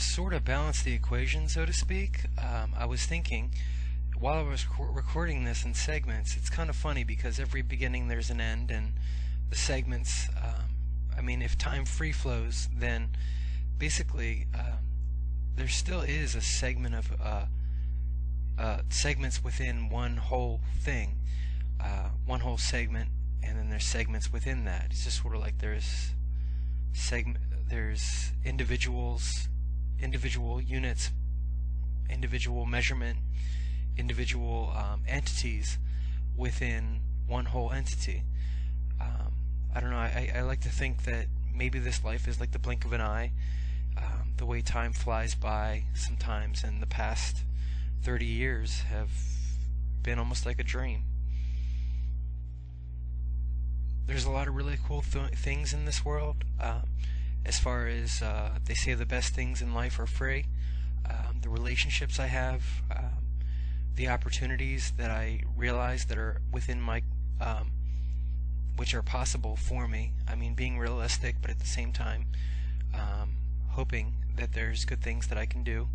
sort of balance the equation, so to speak, I was thinking, while I was recording this in segments, it's kind of funny because every beginning there's an end, and the segments, I mean, if time free flows, then basically there still is a segment of segments within one whole thing, one whole segment, and then there's segments within that. It's just sort of like there's individuals, individual units, individual measurement, individual entities within one whole entity. I don't know, I like to think that maybe this life is like the blink of an eye, the way time flies by sometimes, and the past 30 years have been almost like a dream. There's a lot of really cool things in this world. As far as they say the best things in life are free. The relationships I have, the opportunities that I realize that are within my, which are possible for me. I mean, being realistic, but at the same time, hoping that there's good things that I can do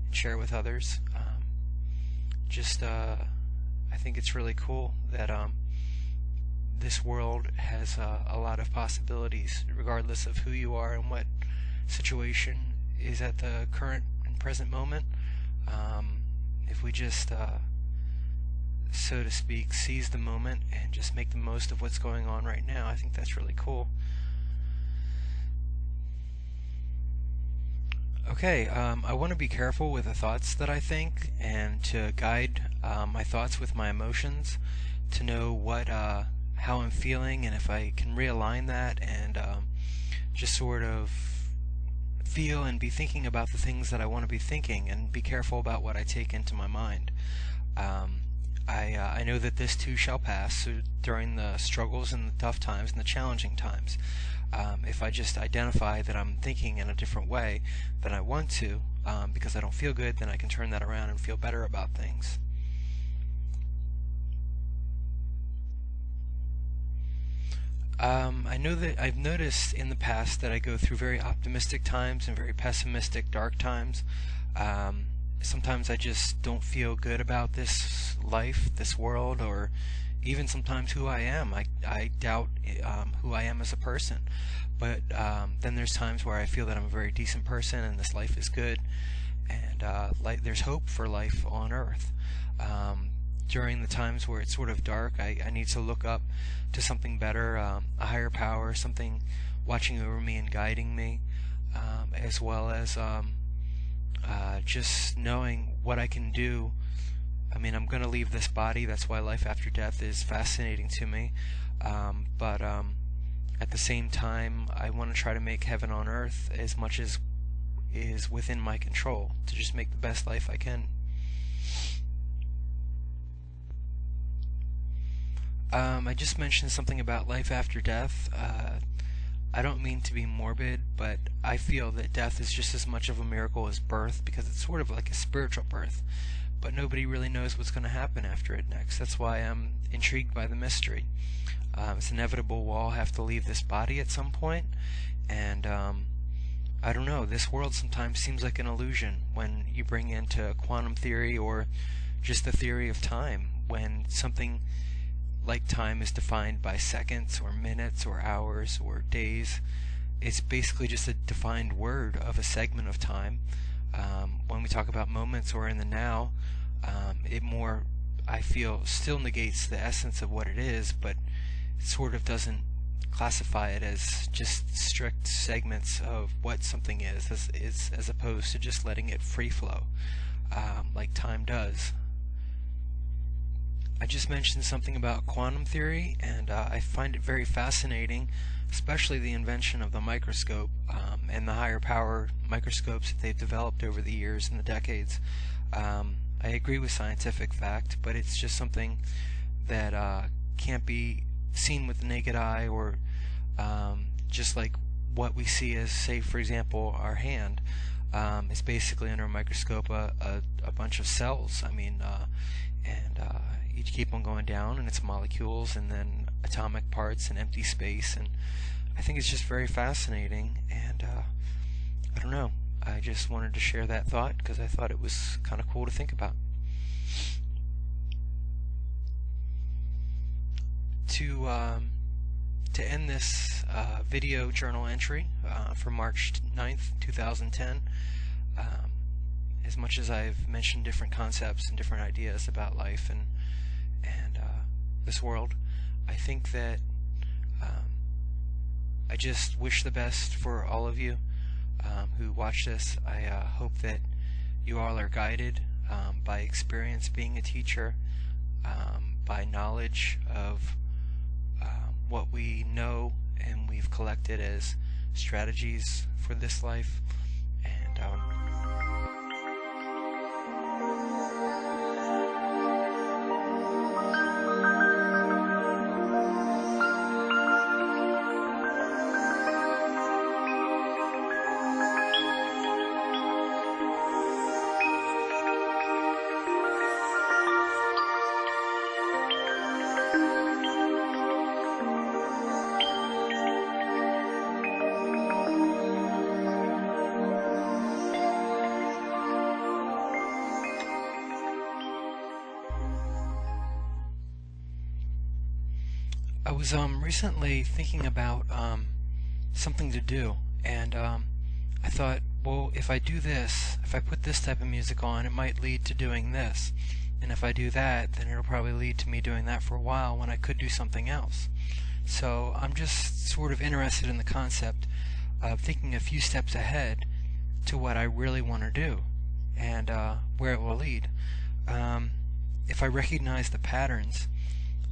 and share with others. I think it's really cool that this world has a lot of possibilities, regardless of who you are and what situation is at the current and present moment. If we just, so to speak, seize the moment and just make the most of what's going on right now, I think that's really cool. Okay, I want to be careful with the thoughts that I think, and to guide my thoughts with my emotions, to know what how I'm feeling, and if I can realign that, and just sort of feel and be thinking about the things that I want to be thinking, and be careful about what I take into my mind. I know that this too shall pass, so during the struggles and the tough times and the challenging times, if I just identify that I'm thinking in a different way than I want to, because I don't feel good, then I can turn that around and feel better about things. I know that I've noticed in the past that I go through very optimistic times and very pessimistic, dark times. Sometimes I just don't feel good about this life, this world, or even sometimes who I am. I doubt who I am as a person. But then there's times where I feel that I'm a very decent person and this life is good, and there's hope for life on Earth. During the times where it's sort of dark, I need to look up to something better, a higher power, something watching over me and guiding me, as well as just knowing what I can do. I mean, I'm going to leave this body, that's why life after death is fascinating to me, but at the same time, I want to try to make heaven on earth as much as is within my control, to just make the best life I can. I just mentioned something about life after death. I don't mean to be morbid, but I feel that death is just as much of a miracle as birth, because it's sort of like a spiritual birth, but nobody really knows what's going to happen after it next. That's why I'm intrigued by the mystery. It's inevitable we'll all have to leave this body at some point, and I don't know, this world sometimes seems like an illusion when you bring into quantum theory or just the theory of time, when something like time is defined by seconds or minutes or hours or days. It's basically just a defined word of a segment of time. When we talk about moments or in the now, it more, I feel, still negates the essence of what it is, but it sort of doesn't classify it as just strict segments of what something is as opposed to just letting it free flow, like time does. I just mentioned something about quantum theory, and I find it very fascinating, especially the invention of the microscope and the higher power microscopes that they've developed over the years and the decades. I agree with scientific fact, but it's just something that can't be seen with the naked eye, or just like what we see as, say, for example, our hand. It's basically under a microscope a bunch of cells. I mean, you keep on going down, and it's molecules and then atomic parts and empty space, and I think it's just very fascinating. And I don't know, I just wanted to share that thought because I thought it was kind of cool to think about. To end this video journal entry for March 9th, 2010, as much as I've mentioned different concepts and different ideas about life and this world, I think that I just wish the best for all of you who watch this. I hope that you all are guided by experience being a teacher, by knowledge of what we know and we've collected as strategies for this life, and I was recently thinking about something to do, and I thought, well, if I do this, if I put this type of music on, it might lead to doing this, and if I do that, then it'll probably lead to me doing that for a while when I could do something else. So I'm just sort of interested in the concept of thinking a few steps ahead to what I really want to do and where it will lead. If I recognize the patterns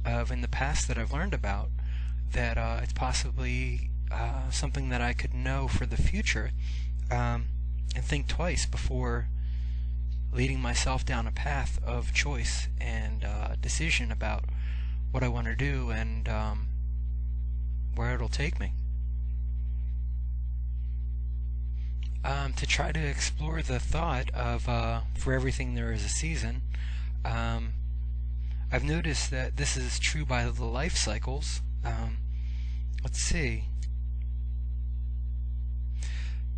of in the past that I've learned about, that it's possibly something that I could know for the future, and think twice before leading myself down a path of choice and decision about what I want to do and where it'll take me. To try to explore the thought of for everything there is a season, I've noticed that this is true by the life cycles. Let's see.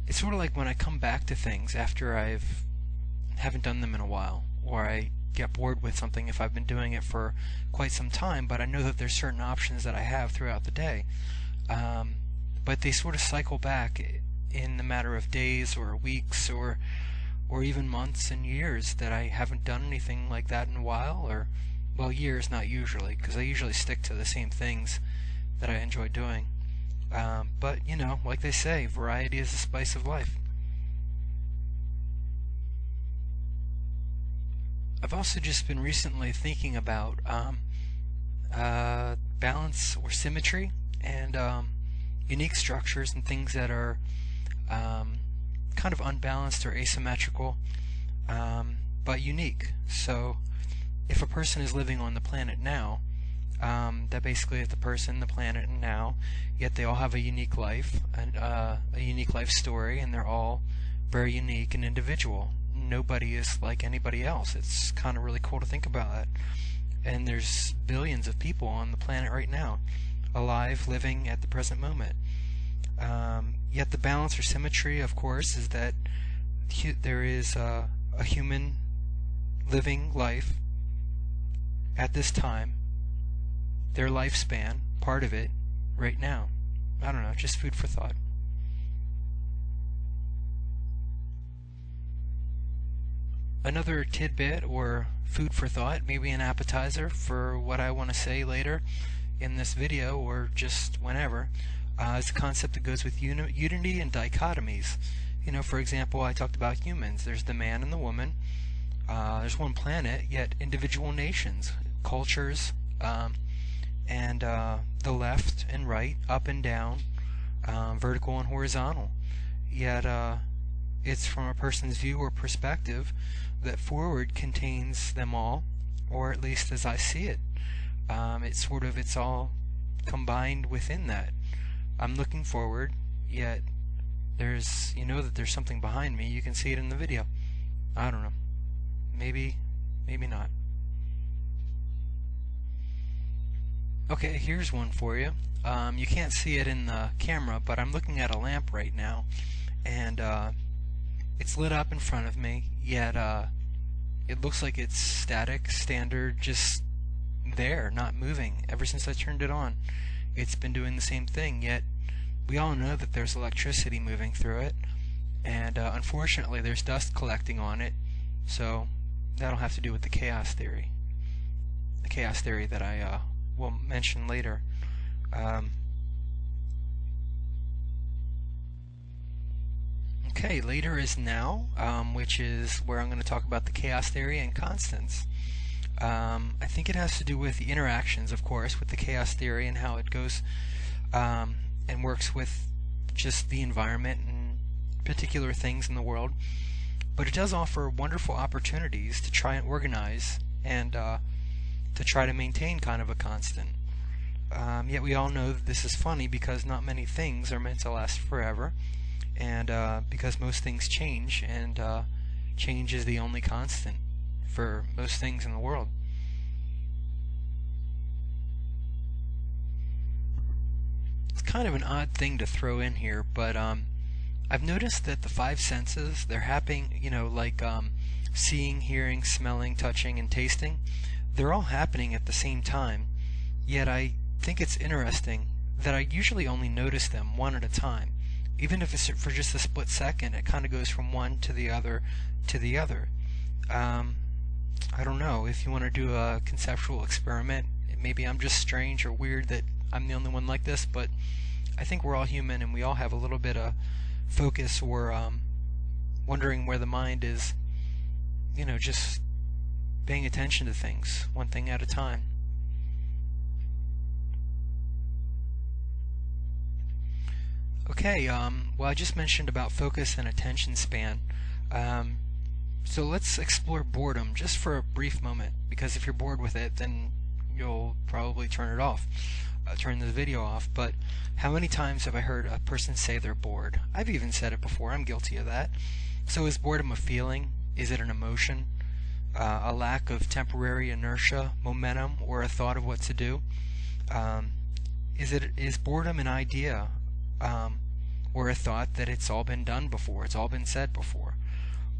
It's sort of like when I come back to things after haven't done them in a while, or I get bored with something if I've been doing it for quite some time, but I know that there's certain options that I have throughout the day. But they sort of cycle back in the matter of days or weeks or even months and years that I haven't done anything like that in a while, or well, years, not usually, because I usually stick to the same things that I enjoy doing. But, you know, like they say, variety is the spice of life. I've also just been recently thinking about balance or symmetry and unique structures and things that are kind of unbalanced or asymmetrical, but unique. So if a person is living on the planet now, that basically is the person, the planet, and now, yet they all have a unique life, and a unique life story, and they're all very unique and individual. Nobody is like anybody else. It's kind of really cool to think about that. And there's billions of people on the planet right now, alive, living at the present moment. Yet the balance or symmetry, of course, is that there is a human living life at this time, their lifespan, part of it, right now. I don't know, just food for thought. Another tidbit or food for thought, maybe an appetizer for what I want to say later in this video or just whenever, is a concept that goes with unity and dichotomies. You know, for example, I talked about humans. There's the man and the woman. There's one planet, yet individual nations, cultures, and the left and right, up and down, vertical and horizontal. Yet it's from a person's view or perspective that forward contains them all, or at least as I see it. It's all combined within that. I'm looking forward, yet you know that there's something behind me. You can see it in the video. I don't know. Maybe not. Okay, here's one for you. You can't see it in the camera, but I'm looking at a lamp right now, and It's lit up in front of me, yet it looks like it's static, standard, just there, not moving. Ever since I turned it on, it's been doing the same thing, yet we all know that there's electricity moving through it, and unfortunately there's dust collecting on it, so that'll have to do with the chaos theory. The chaos theory that I will mention later. Okay, later is now, which is where I'm going to talk about the chaos theory and constants. I think it has to do with the interactions, of course, with the chaos theory and how it goes and works with just the environment and particular things in the world. But it does offer wonderful opportunities to try and organize and to try to maintain kind of a constant. Yet we all know that this is funny because not many things are meant to last forever, and because most things change, and change is the only constant for most things in the world. It's kind of an odd thing to throw in here, but I've noticed that the five senses, they're happening, like seeing, hearing, smelling, touching, and tasting, they're all happening at the same time, yet I think it's interesting that I usually only notice them one at a time. Even if it's for just a split second, it kind of goes from one to the other to the other. I don't know, if you want to do a conceptual experiment, maybe I'm just strange or weird that I'm the only one like this, but I think we're all human and we all have a little bit of focus or wondering where the mind is, just paying attention to things, one thing at a time. Okay, well, I just mentioned about focus and attention span. So let's explore boredom just for a brief moment, because if you're bored with it, then you'll probably turn it off, turn the video off. But how many times have I heard a person say they're bored? I've even said it before. I'm guilty of that. So is boredom a feeling? Is it an emotion? A lack of temporary inertia, momentum, or a thought of what to do? Is boredom an idea? Or a thought that it's all been done before, it's all been said before?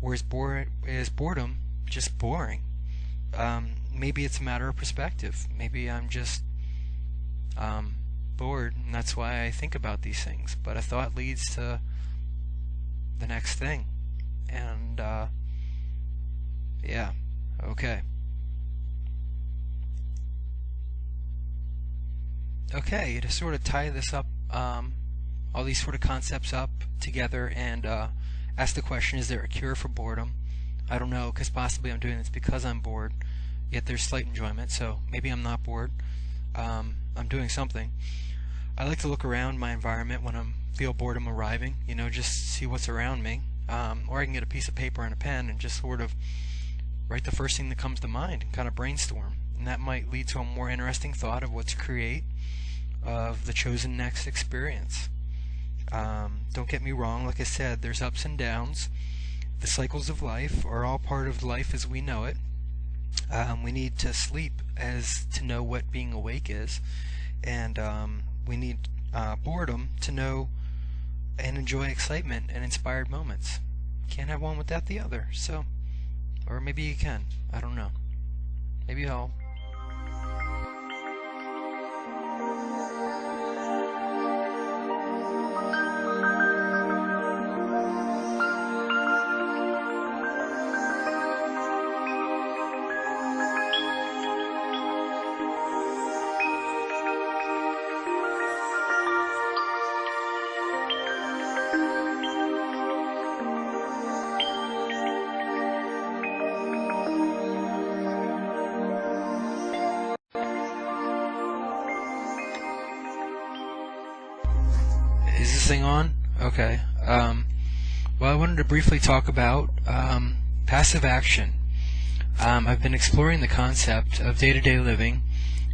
Or is boredom just boring? Maybe it's a matter of perspective. Maybe I'm just bored, and that's why I think about these things. But a thought leads to the next thing. And, yeah, okay. Okay, to sort of tie this up, all these sort of concepts up together and ask the question, is there a cure for boredom? I don't know, because possibly I'm doing this because I'm bored, yet there's slight enjoyment, so maybe I'm not bored. I'm doing something. I like to look around my environment when I feel boredom arriving, just see what's around me. Or I can get a piece of paper and a pen and just sort of write the first thing that comes to mind and kind of brainstorm. And that might lead to a more interesting thought of what to create, of the chosen next experience. Don't get me wrong, like I said, there's ups and downs. The cycles of life are all part of life as we know it. We need to sleep as to know what being awake is, and we need boredom to know and enjoy excitement and inspired moments. Can't have one without the other, so, or maybe you can, I don't know. Maybe I'll Is this thing on? Okay. Well, I wanted to briefly talk about passive action. I've been exploring the concept of day-to-day living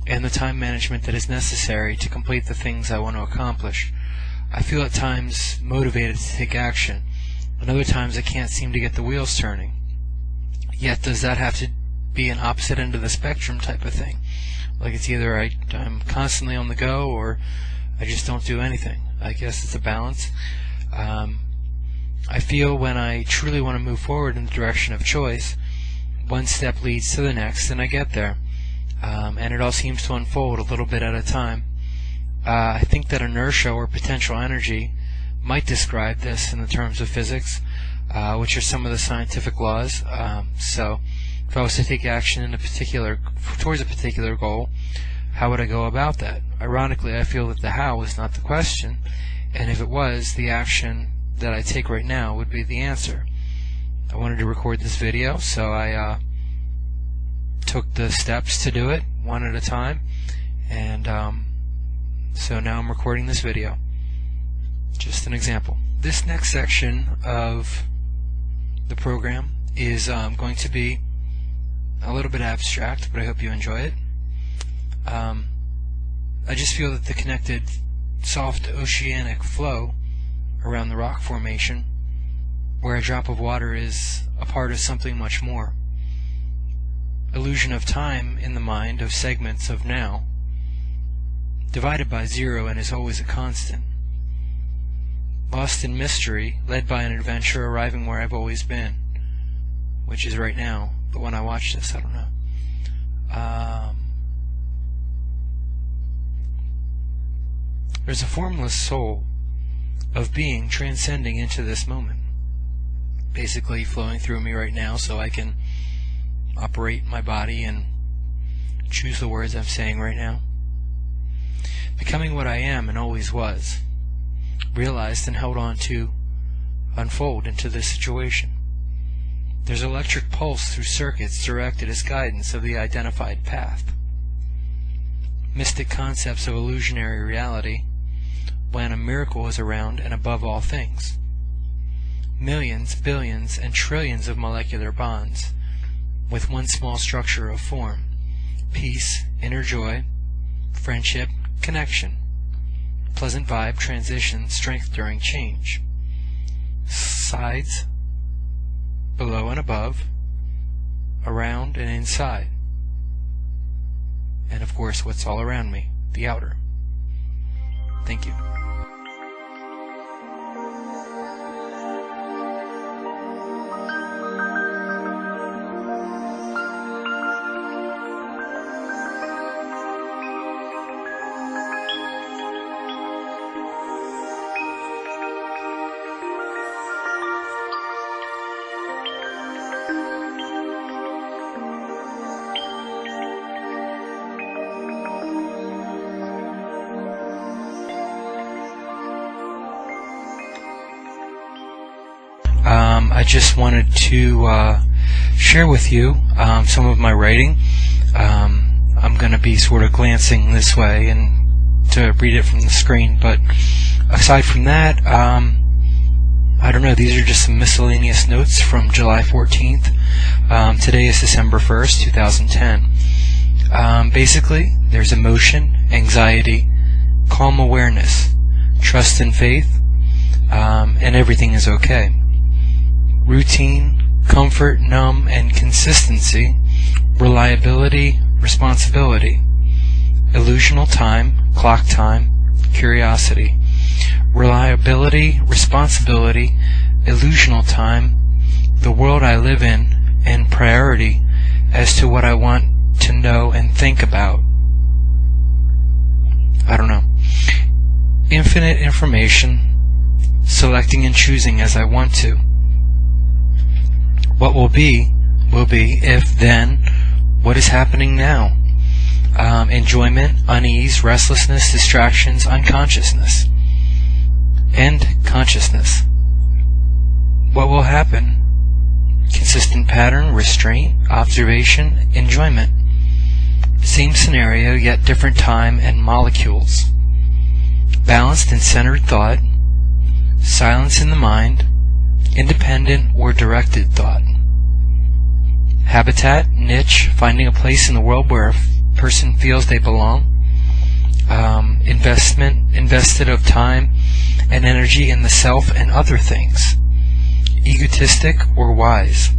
and the time management that is necessary to complete the things I want to accomplish. I feel at times motivated to take action, and other times I can't seem to get the wheels turning. Yet does that have to be an opposite end of the spectrum type of thing? Like it's either I'm constantly on the go or I just don't do anything. I guess it's a balance. I feel when I truly want to move forward in the direction of choice, one step leads to the next, and I get there. And it all seems to unfold a little bit at a time. I think that inertia or potential energy might describe this in the terms of physics, which are some of the scientific laws. So if I was to take action towards a particular goal, how would I go about that? Ironically, I feel that the how is not the question, and if it was, the action that I take right now would be the answer. I wanted to record this video, so I took the steps to do it one at a time, and so now I'm recording this video. Just an example. This next section of the program is going to be a little bit abstract, but I hope you enjoy it. I just feel that the connected soft oceanic flow around the rock formation, where a drop of water is a part of something much more. Illusion of time in the mind of segments of now, divided by zero and is always a constant. Lost in mystery, led by an adventure arriving where I've always been, which is right now, but when I watch this, I don't know. There's a formless soul of being transcending into this moment, basically flowing through me right now so I can operate my body and choose the words I'm saying right now. Becoming what I am and always was, realized and held on to unfold into this situation. There's electric pulse through circuits directed as guidance of the identified path. Mystic concepts of illusionary reality when a miracle is around and above all things. Millions, billions, and trillions of molecular bonds with one small structure of form: peace, inner joy, friendship, connection, pleasant vibe, transition, strength during change, sides, below and above, around and inside, and of course what's all around me, the outer. Thank you. I just wanted to share with you some of my writing. I'm going to be sort of glancing this way and to read it from the screen, but aside from that, I don't know, these are just some miscellaneous notes from July 14th. Today is December 1st, 2010. Basically, there's emotion, anxiety, calm awareness, trust and faith, and everything is okay. Routine, comfort, numb, and consistency, reliability, responsibility, illusional time, clock time, curiosity, reliability, responsibility, illusional time, the world I live in, and priority as to what I want to know and think about. I don't know. Infinite information, selecting and choosing as I want to. What will be, if then, what is happening now. Enjoyment, unease, restlessness, distractions, unconsciousness, and consciousness. What will happen? Consistent pattern, restraint, observation, enjoyment. Same scenario, yet different time and molecules. Balanced and centered thought, silence in the mind, independent or directed thought. Habitat, niche, finding a place in the world where a person feels they belong. Invested of time and energy in the self and other things. Egotistic or wise.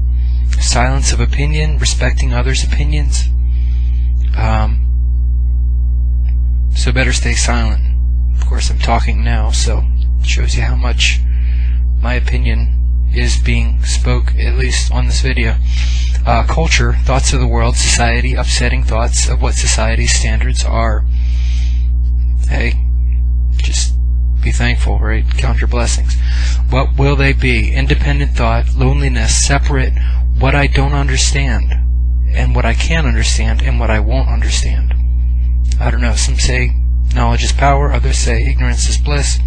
Silence of opinion, respecting others' opinions. So better stay silent. Of course, I'm talking now, so it shows you how much my opinion is being spoke, at least on this video. Culture, thoughts of the world, society, upsetting thoughts of what society's standards are. Hey, just be thankful, right? Count your blessings. What will they be? Independent thought, loneliness, separate, what I don't understand, and what I can understand, and what I won't understand. I don't know. Some say knowledge is power, others say ignorance is bliss.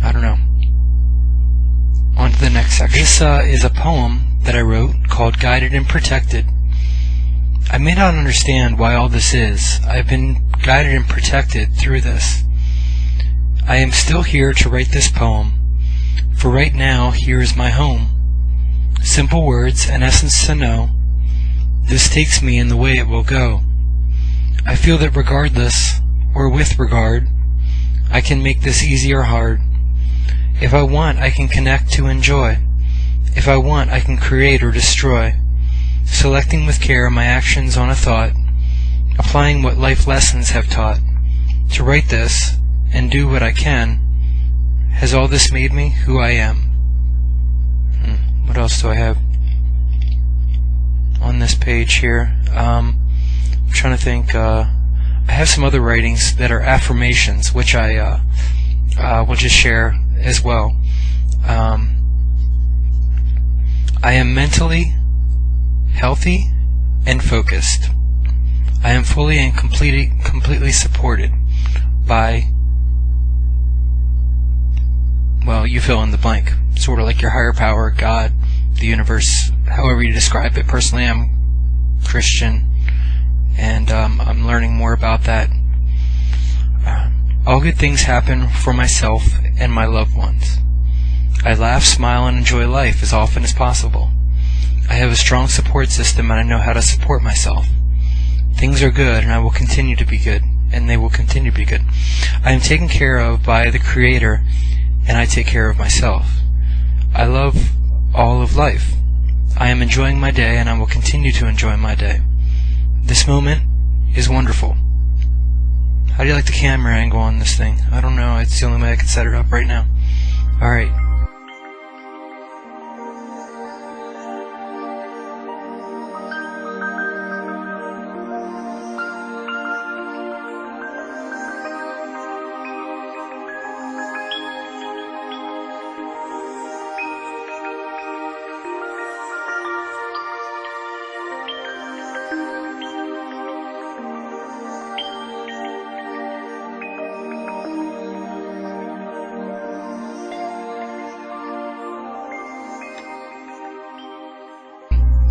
I don't know. On to the next section. This is a poem that I wrote called Guided and Protected. I may not understand why all this is. I've been guided and protected through this. I am still here to write this poem. For right now, here is my home. Simple words, an essence to know. This takes me in the way it will go. I feel that regardless, or with regard, I can make this easy or hard. If I want, I can connect to enjoy. If I want, I can create or destroy. Selecting with care my actions on a thought, applying what life lessons have taught. To write this, and do what I can, has all this made me who I am? What else do I have on this page here? I'm trying to think. I have some other writings that are affirmations, which I will just share as well. I am mentally healthy and focused. I am fully and completely supported by, well, you fill in the blank. Sort of like your higher power, God, the universe, however you describe it. Personally, I'm Christian, and I'm learning more about that. All good things happen for myself and my loved ones. I laugh, smile, and enjoy life as often as possible. I have a strong support system, and I know how to support myself. Things are good, and I will continue to be good, and they will continue to be good. I am taken care of by the Creator, and I take care of myself. I love all of life. I am enjoying my day, and I will continue to enjoy my day. This moment is wonderful. How do you like the camera angle on this thing? I don't know. It's the only way I can set it up right now. Alright.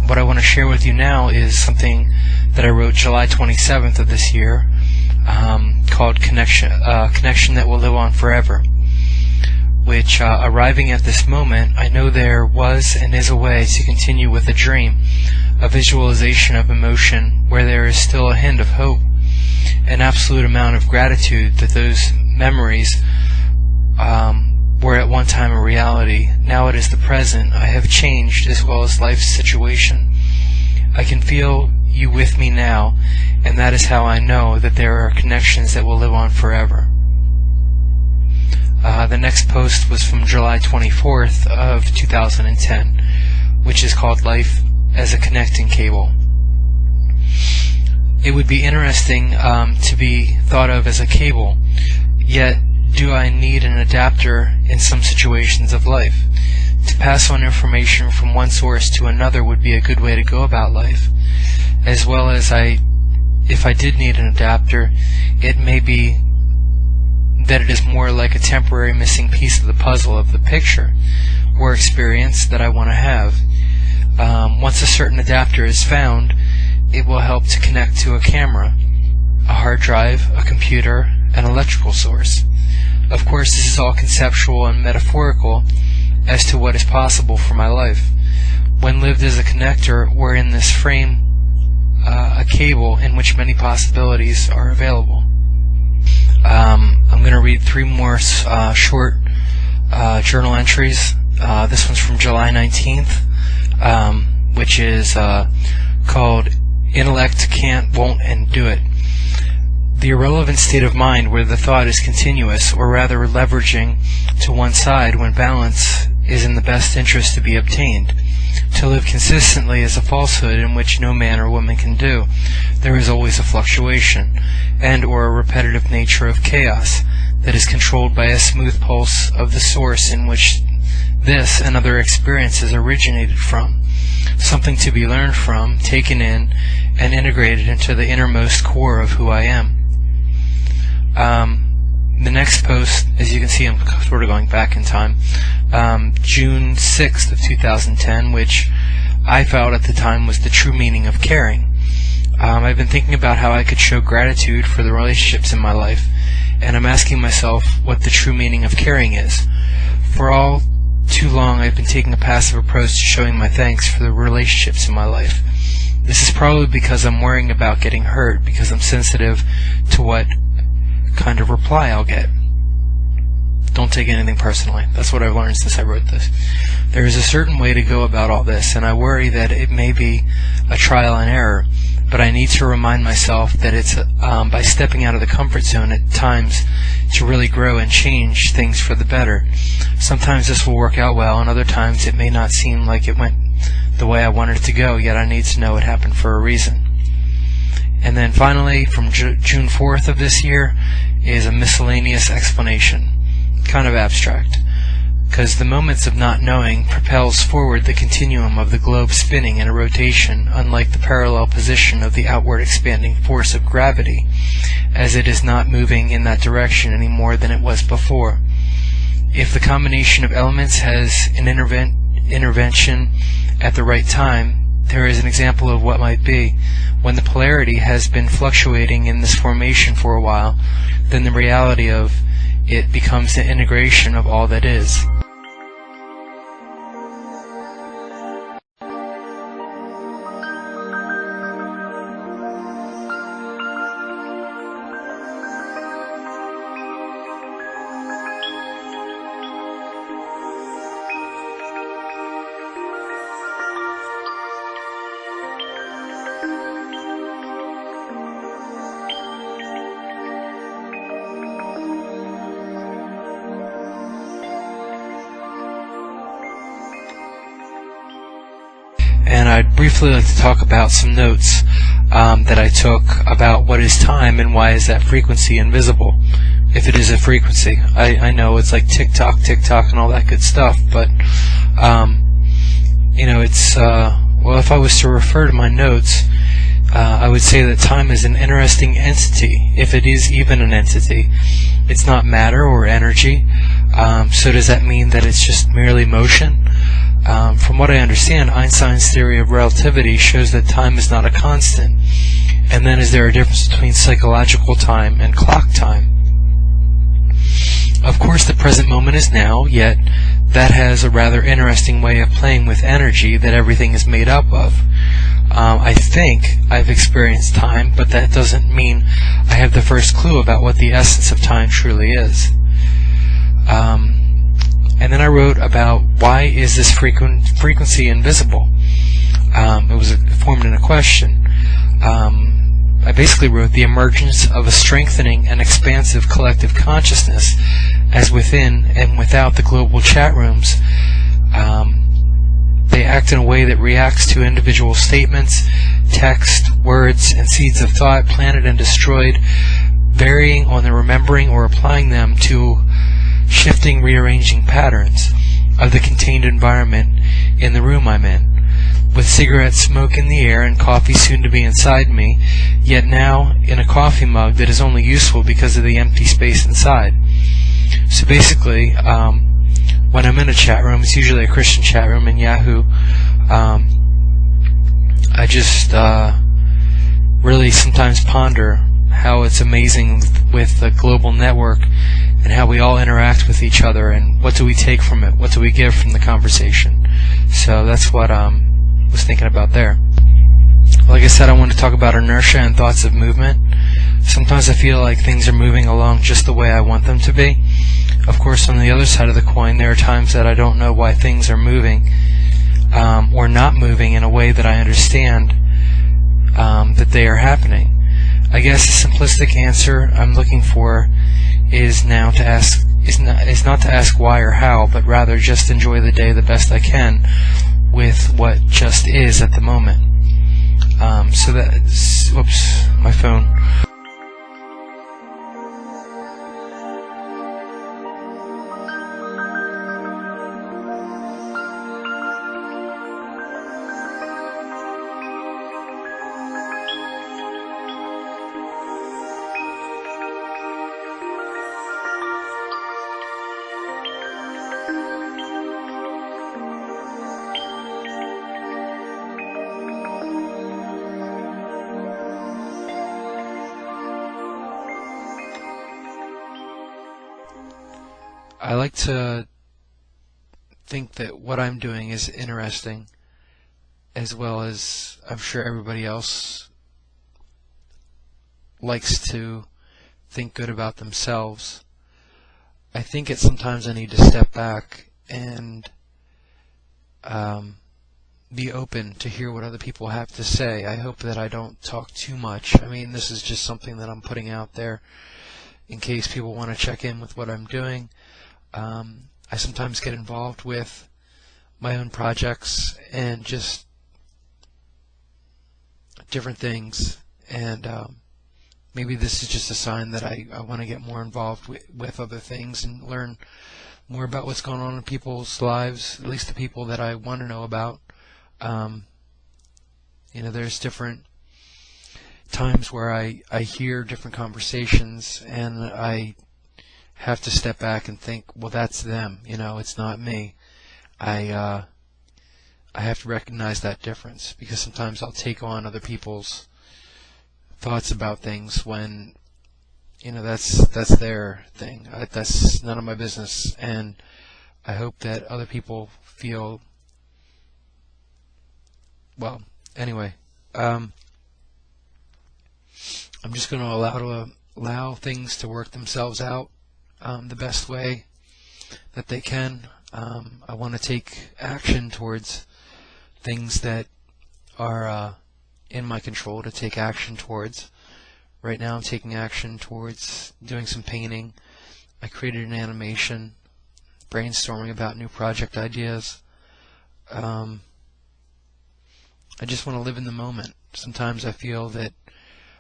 What I want to share with you now is something that I wrote July 27th of this year, called Connection That Will Live On Forever, which, arriving at this moment, I know there was and is a way to continue with a dream, a visualization of emotion where there is still a hint of hope, an absolute amount of gratitude that those memories were at one time a reality. Now it is the present. I have changed as well as life's situation. I can feel you with me now, and that is how I know that there are connections that will live on forever. The next post was from July 24th of 2010, which is called Life as a Connecting Cable. It would be interesting to be thought of as a cable, yet do I need an adapter in some situations of life? To pass on information from one source to another would be a good way to go about life, as well as if I did need an adapter, it may be that it is more like a temporary missing piece of the puzzle of the picture or experience that I want to have. Once a certain adapter is found, it will help to connect to a camera, a hard drive, a computer, an electrical source. Of course, this is all conceptual and metaphorical as to what is possible for my life. When lived as a connector, we're in this frame, a cable in which many possibilities are available. I'm going to read 3 more short journal entries. This one's from July 19th, which is called Intellect Can't, Won't, and Do It. The irrelevant state of mind where the thought is continuous, or rather leveraging to one side when balance is in the best interest to be obtained. To live consistently is a falsehood in which no man or woman can do. There is always a fluctuation, and or a repetitive nature of chaos that is controlled by a smooth pulse of the source in which this and other experiences originated from, something to be learned from, taken in, and integrated into the innermost core of who I am. The next post, as you can see, I'm sort of going back in time, June 6th of 2010, which I felt at the time was the true meaning of caring. I've been thinking about how I could show gratitude for the relationships in my life, and I'm asking myself what the true meaning of caring is. For all too long, I've been taking a passive approach to showing my thanks for the relationships in my life. This is probably because I'm worrying about getting hurt, because I'm sensitive to what kind of reply I'll get. Don't take anything personally. That's what I've learned since I wrote this. There is a certain way to go about all this, and I worry that it may be a trial and error, but I need to remind myself that it's by stepping out of the comfort zone at times to really grow and change things for the better. Sometimes this will work out well, and other times it may not seem like it went the way I wanted it to go, yet I need to know it happened for a reason. And then finally, from June 4th of this year, is a miscellaneous explanation. Kind of abstract, because the moments of not knowing propels forward the continuum of the globe spinning in a rotation, unlike the parallel position of the outward expanding force of gravity, as it is not moving in that direction any more than it was before. If the combination of elements has an intervention at the right time, there is an example of what might be. When the polarity has been fluctuating in this formation for a while, then the reality of it becomes the integration of all that is. And I'd briefly like to talk about some notes that I took about what is time and why is that frequency invisible, if it is a frequency. I know it's like tick-tock, and all that good stuff, but it's well, if I was to refer to my notes, I would say that time is an interesting entity, if it is even an entity. It's not matter or energy, so does that mean that it's just merely motion? From what I understand, Einstein's theory of relativity shows that time is not a constant. And then is there a difference between psychological time and clock time? Of course, the present moment is now, yet that has a rather interesting way of playing with energy that everything is made up of. I think I've experienced time, but that doesn't mean I have the first clue about what the essence of time truly is. And then I wrote about why is this frequency invisible. It was formed in a question. I basically wrote the emergence of a strengthening and expansive collective consciousness as within and without the global chat rooms. They act in a way that reacts to individual statements, text, words, and seeds of thought planted and destroyed, varying on the remembering or applying them to shifting, rearranging patterns of the contained environment in the room I'm in. With cigarette smoke in the air and coffee soon to be inside me, yet now in a coffee mug that is only useful because of the empty space inside. So basically, when I'm in a chat room, it's usually a Christian chat room in Yahoo, I just really sometimes ponder how it's amazing with the global network and how we all interact with each other, and what do we take from it, what do we give from the conversation. So that's what I was thinking about there. Like I said, I want to talk about inertia and thoughts of movement. Sometimes I feel like things are moving along just the way I want them to be. Of course, on the other side of the coin, there are times that I don't know why things are moving or not moving in a way that I understand that they are happening. I guess the simplistic answer I'm looking for is now to ask is not to ask why or how, but rather just enjoy the day the best I can with what just is at the moment. So that's, whoops, my phone. I like to think that what I'm doing is interesting, as well as I'm sure everybody else likes to think good about themselves. I think that sometimes I need to step back and be open to hear what other people have to say. I hope that I don't talk too much. I mean, this is just something that I'm putting out there in case people want to check in with what I'm doing. I sometimes get involved with my own projects and just different things, and maybe this is just a sign that I want to get more involved with other things and learn more about what's going on in people's lives, at least the people that I want to know about. There's different times where I hear different conversations and I have to step back and think, well, that's them, it's not me. I have to recognize that difference, because sometimes I'll take on other people's thoughts about things when, that's their thing. That's none of my business, and I hope that other people feel, well, anyway, I'm just going to allow things to work themselves out the best way that they can. I want to take action towards things that are in my control to take action towards. Right now I'm taking action towards doing some painting. I created an animation, brainstorming about new project ideas. I just want to live in the moment. Sometimes I feel that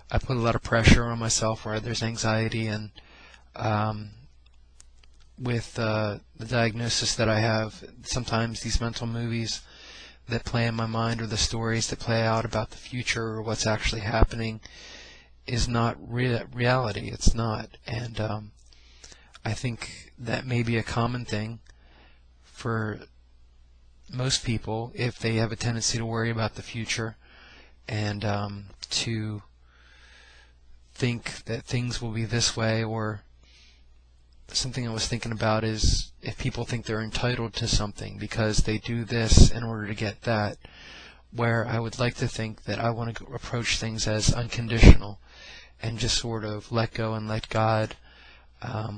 I put a lot of pressure on myself, or there's anxiety, and with the diagnosis that I have, sometimes these mental movies that play in my mind, or the stories that play out about the future or what's actually happening, is not reality. It's not. And I think that may be a common thing for most people, if they have a tendency to worry about the future and to think that things will be this way. Or something I was thinking about is if people think they're entitled to something because they do this in order to get that, where I would like to think that I want to approach things as unconditional and just sort of let go and let God,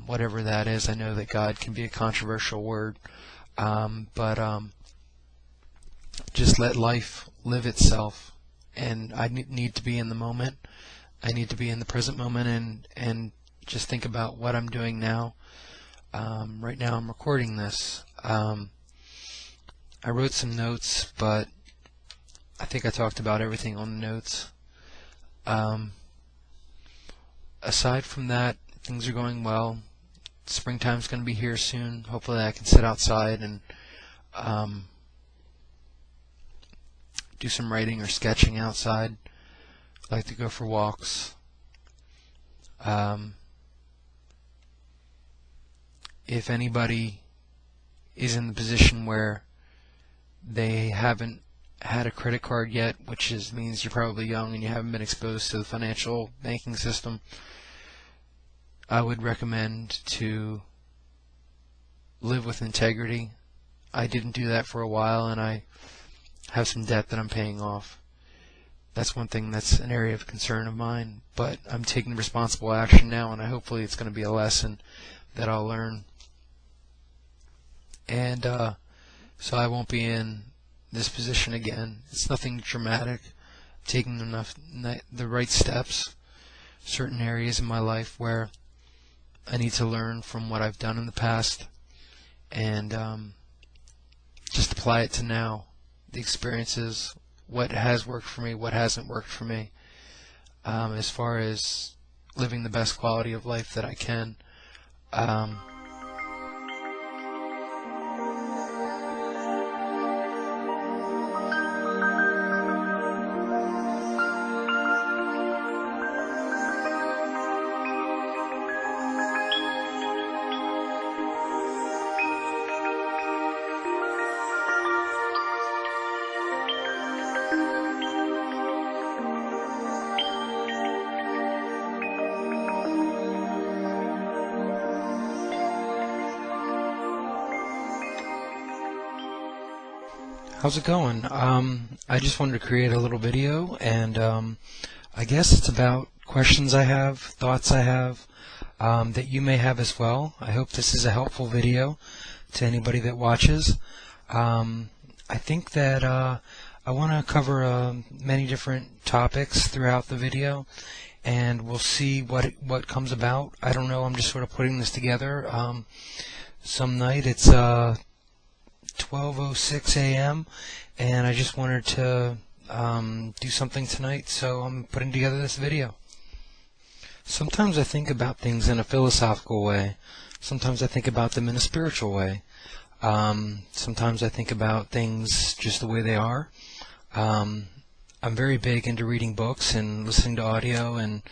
whatever that is. I know that God can be a controversial word, but just let life live itself. And I need to be in the moment. I need to be in the present moment and just think about what I'm doing now. Right now I'm recording this. I wrote some notes, but I think I talked about everything on the notes. Aside from that, things are going well. Springtime's going to be here soon. Hopefully I can sit outside and do some writing or sketching outside. I like to go for walks. If anybody is in the position where they haven't had a credit card yet, which means you're probably young and you haven't been exposed to the financial banking system, I would recommend to live with integrity. I didn't do that for a while, and I have some debt that I'm paying off. That's one thing that's an area of concern of mine, but I'm taking responsible action now, and hopefully it's going to be a lesson that I'll learn. And so I won't be in this position again. It's nothing dramatic. I'm taking the right steps. certain areas in my life where I need to learn from what I've done in the past and just apply it to now, the experiences, what has worked for me, what hasn't worked for me, as far as living the best quality of life that I can. How's it going? I just wanted to create a little video, and I guess it's about questions I have, thoughts I have, that you may have as well. I hope this is a helpful video to anybody that watches. I think that I want to cover many different topics throughout the video, and we'll see what comes about. I don't know, I'm just sort of putting this together. Some night it's 12:06 a.m. and I just wanted to do something tonight, so I'm putting together this video. Sometimes I think about things in a philosophical way. Sometimes I think about them in a spiritual way. Sometimes I think about things just the way they are. I'm very big into reading books and listening to audio and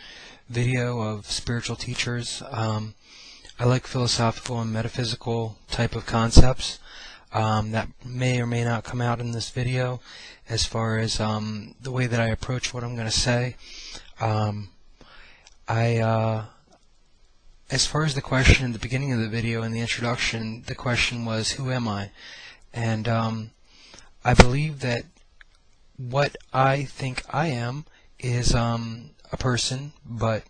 video of spiritual teachers. I like philosophical and metaphysical type of concepts. That may or may not come out in this video as far as the way that I approach what I'm going to say. As far as the question in the beginning of the video in the introduction, the question was, who am I? And I believe that what I think I am is a person, but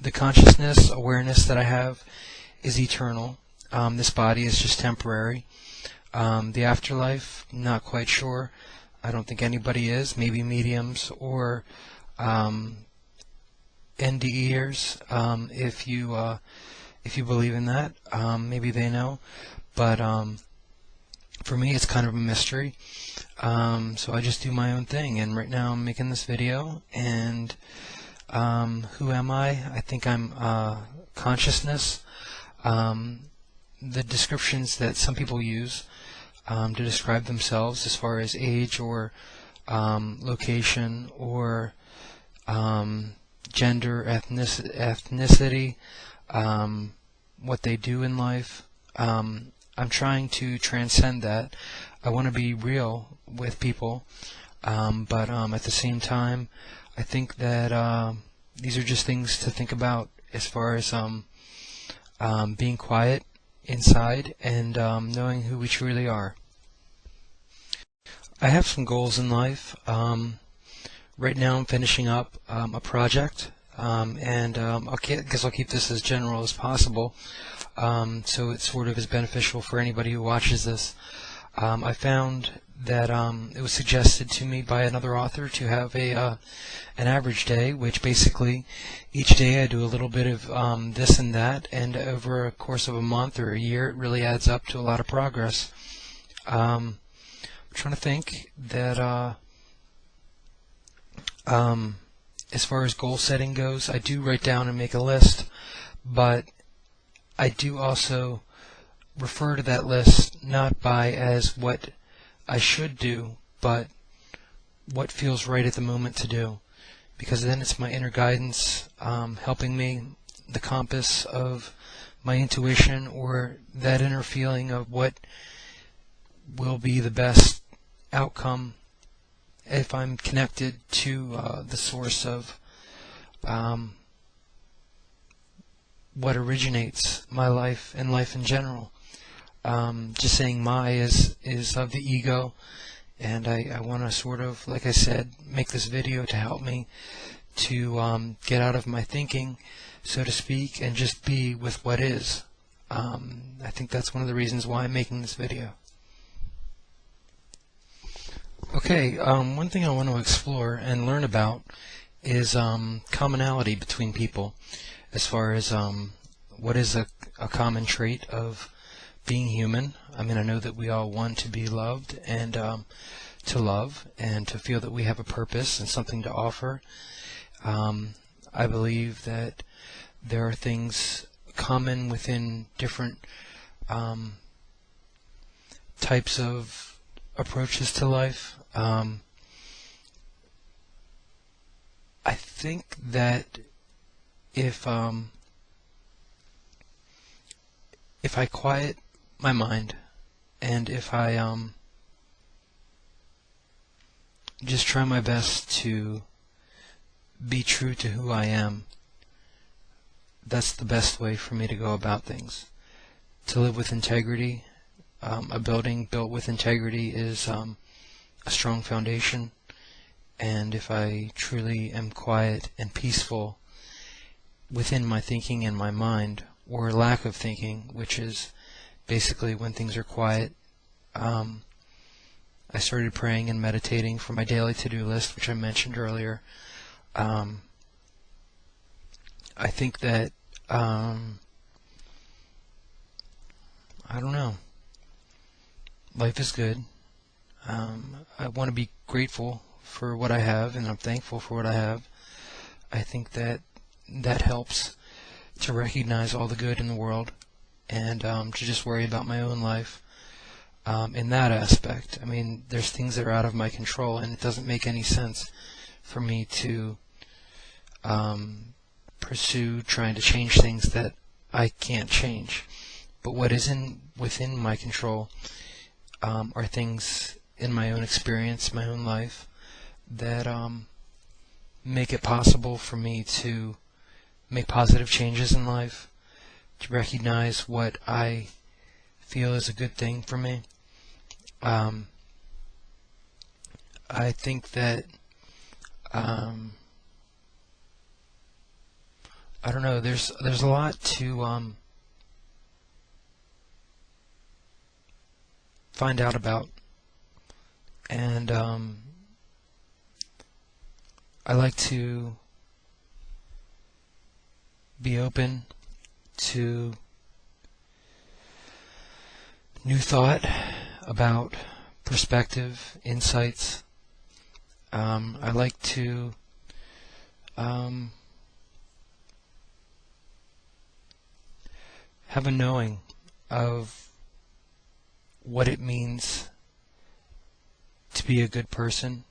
the consciousness, awareness that I have is eternal. This body is just temporary. The afterlife, not quite sure. I don't think anybody is. Maybe mediums or NDEers, if you believe in that. Maybe they know. But for me, it's kind of a mystery. So I just do my own thing. And right now, I'm making this video. And who am I? I think I'm consciousness. The descriptions that some people use to describe themselves as far as age or location or gender, ethnicity, what they do in life. I'm trying to transcend that. I want to be real with people, but at the same time, I think that these are just things to think about as far as being quiet inside and knowing who we truly are. I have some goals in life. Right now I'm finishing up a project, and I guess I'll keep this as general as possible, so it sort of is beneficial for anybody who watches this. I found that it was suggested to me by another author to have an average day, which basically each day I do a little bit of this and that, and over a course of a month or a year it really adds up to a lot of progress. I'm trying to think that as far as goal setting goes, I do write down and make a list, but I do also refer to that list not by as what I should do, but what feels right at the moment to do, because then it's my inner guidance helping me, the compass of my intuition, or that inner feeling of what will be the best outcome if I'm connected to the source of what originates my life and life in general. Just saying my is of the ego, and I want to sort of, like I said, make this video to help me to get out of my thinking, so to speak, and just be with what is. I think that's one of the reasons why I'm making this video. Okay, one thing I want to explore and learn about is commonality between people, as far as what is a common trait of being human. I mean, I know that we all want to be loved and to love and to feel that we have a purpose and something to offer. I believe that there are things common within different types of approaches to life. I think that if I quiet my mind and if I just try my best to be true to who I am, that's the best way for me to go about things. To live with integrity. A building built with integrity is a strong foundation, and if I truly am quiet and peaceful within my thinking and my mind, or lack of thinking, which is basically when things are quiet, I started praying and meditating for my daily to-do list, which I mentioned earlier. I think that I don't know. Life is good. I want to be grateful for what I have, and I'm thankful for what I have. I think that helps to recognize all the good in the world, and to just worry about my own life in that aspect. I mean, there's things that are out of my control, and it doesn't make any sense for me to pursue trying to change things that I can't change. But what isn't within my control are things in my own experience, my own life, that make it possible for me to make positive changes in life, to recognize what I feel is a good thing for me. I think that I don't know. There's a lot to find out about, and I like to be open to new thought about perspective, insights. I like to have a knowing of what it means to be a good person,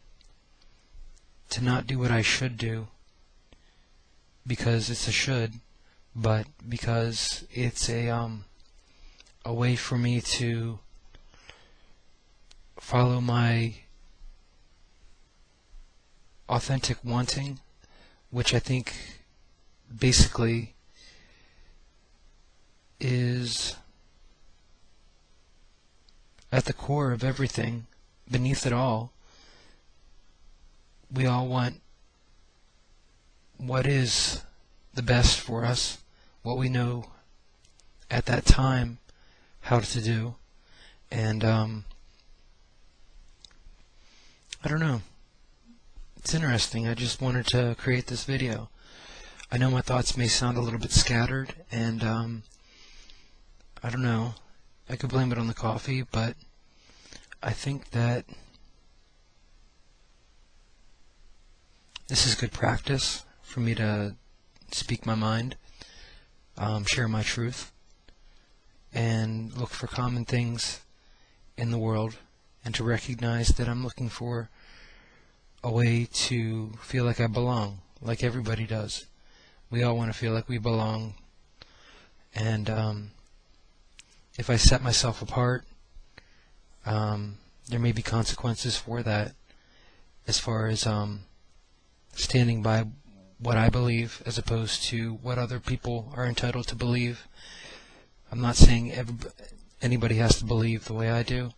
to not do what I should do because it's a should, but because it's a way for me to follow my authentic wanting, which I think basically is at the core of everything. Beneath it all, we all want what is the best for us, what we know at that time how to do, and I don't know. It's interesting. I just wanted to create this video. I know my thoughts may sound a little bit scattered, and I don't know. I could blame it on the coffee, but I think that this is good practice for me to speak my mind, share my truth, and look for common things in the world, and to recognize that I'm looking for a way to feel like I belong, like everybody does. We all want to feel like we belong, and if I set myself apart, there may be consequences for that, as far as standing by what I believe as opposed to what other people are entitled to believe. I'm not saying anybody has to believe the way I do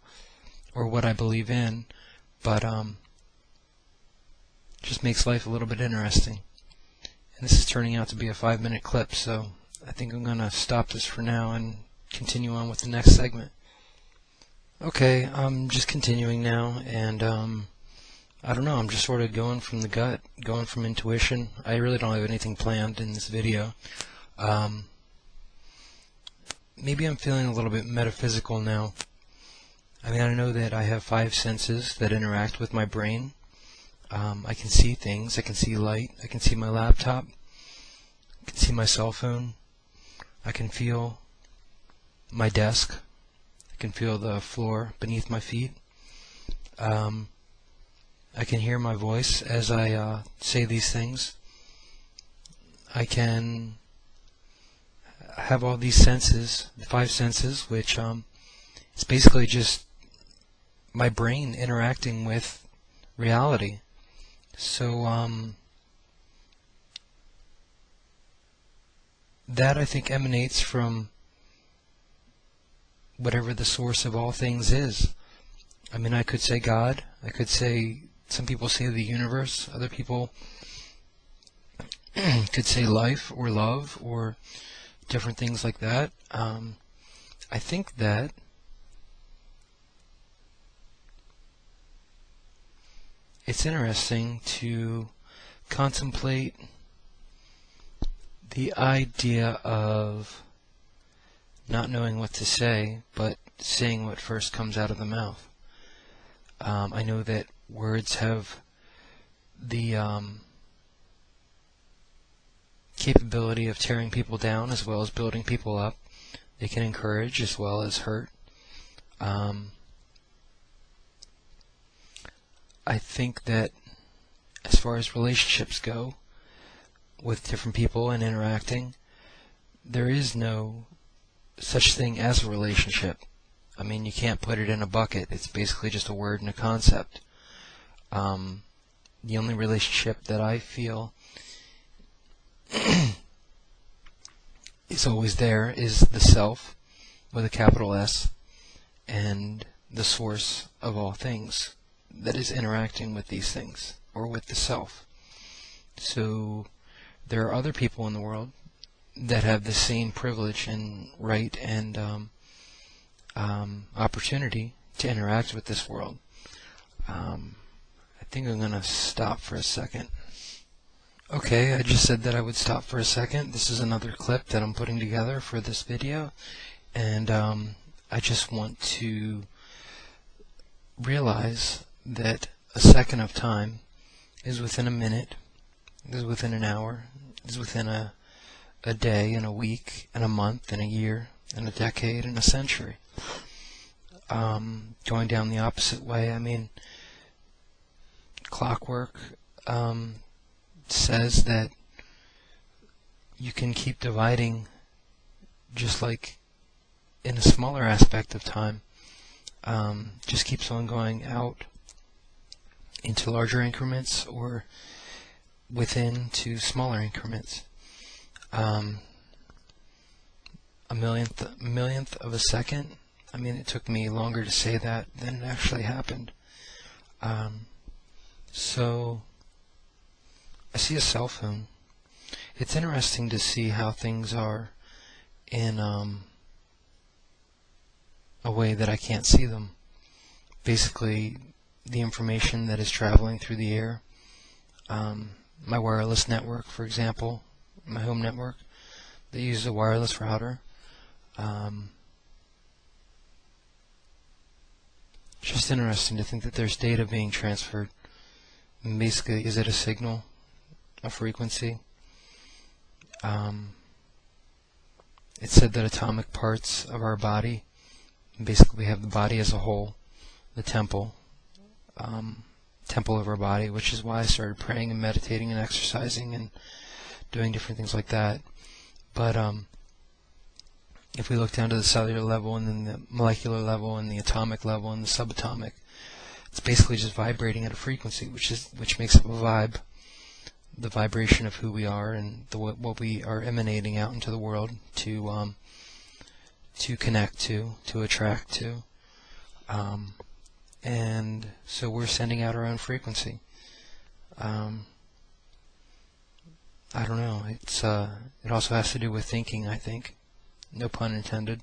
or what I believe in, but just makes life a little bit interesting. And this is turning out to be a 5-minute clip, so I think I'm going to stop this for now and continue on with the next segment. Okay, I'm just continuing now, and I don't know, I'm just sort of going from the gut, going from intuition. I really don't have anything planned in this video. Maybe I'm feeling a little bit metaphysical now. I mean, I know that I have 5 senses that interact with my brain. I can see things, I can see light, I can see my laptop, I can see my cell phone, I can feel my desk, I can feel the floor beneath my feet. I can hear my voice as I say these things. I can have all these senses, the 5 senses, which it's basically just my brain interacting with reality. So that I think emanates from whatever the source of all things is. I mean, I could say God, I could say, some people say the universe, other people could say life or love or different things like that. I think that it's interesting to contemplate the idea of not knowing what to say, but saying what first comes out of the mouth. I know that words have the capability of tearing people down as well as building people up. They can encourage as well as hurt. I think that as far as relationships go with different people and interacting, there is no such thing as a relationship. I mean, you can't put it in a bucket. It's basically just a word and a concept. The only relationship that I feel is always there is the self with a capital S and the source of all things that is interacting with these things or with the self. So there are other people in the world that have the same privilege and right and opportunity to interact with this world. I think I'm going to stop for a second. Okay, I just said that I would stop for a second. This is another clip that I'm putting together for this video, and I just want to realize that a second of time is within a minute, is within an hour, is within a day, and a week, and a month, and a year, and a decade, and a century. Going down the opposite way, I mean, clockwork says that you can keep dividing just like in a smaller aspect of time. Just keeps on going out into larger increments or within to smaller increments. A millionth of a second. I mean, it took me longer to say that than it actually happened. So I see a cell phone. It's interesting to see how things are in a way that I can't see them. Basically, the information that is traveling through the air. My wireless network, for example, my home network, they use a wireless router. It's just interesting to think that there's data being transferred. And basically, is it a signal, a frequency? It's said that atomic parts of our body, basically we have the body as a whole, the temple of our body, which is why I started praying and meditating and exercising and doing different things like that. But if we look down to the cellular level and then the molecular level and the atomic level and the subatomic, it's basically just vibrating at a frequency, which makes up a vibe, the vibration of who we are and what we are emanating out into the world to connect to attract to, and so we're sending out our own frequency. I don't know. It also has to do with thinking, I think. No pun intended.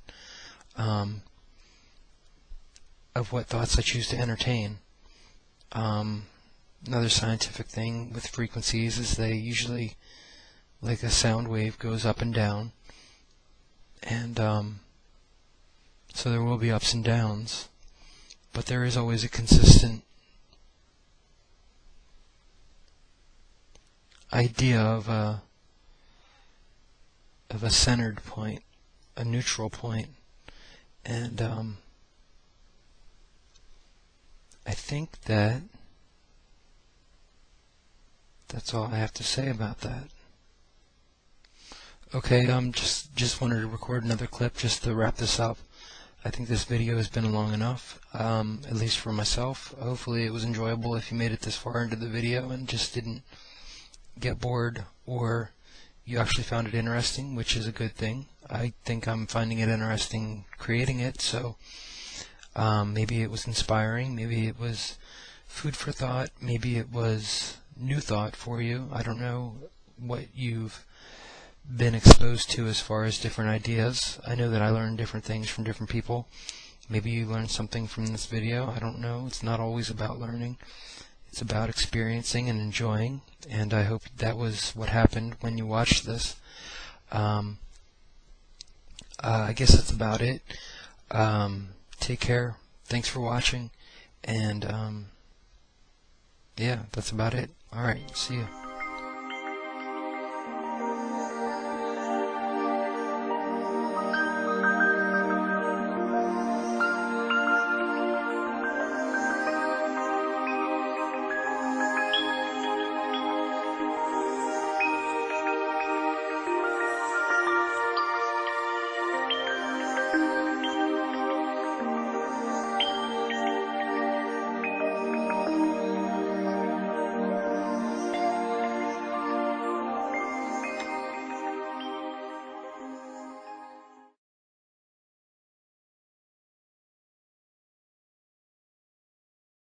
Of what thoughts I choose to entertain. Another scientific thing with frequencies is they usually, like a sound wave, goes up and down, and so there will be ups and downs, but there is always a consistent idea of a centered point, a neutral point, and I think that's all I have to say about that. Okay, just wanted to record another clip just to wrap this up. I think this video has been long enough, at least for myself. Hopefully it was enjoyable if you made it this far into the video and just didn't get bored, or you actually found it interesting, which is a good thing. I think I'm finding it interesting creating it, so maybe it was inspiring, maybe it was food for thought, maybe it was new thought for you. I don't know what you've been exposed to as far as different ideas. I know that I learned different things from different people. Maybe you learned something from this video. I don't know. It's not always about learning. It's about experiencing and enjoying, and I hope that was what happened when you watched this. I guess that's about it. Take care. Thanks for watching, and yeah, that's about it. Alright, see ya.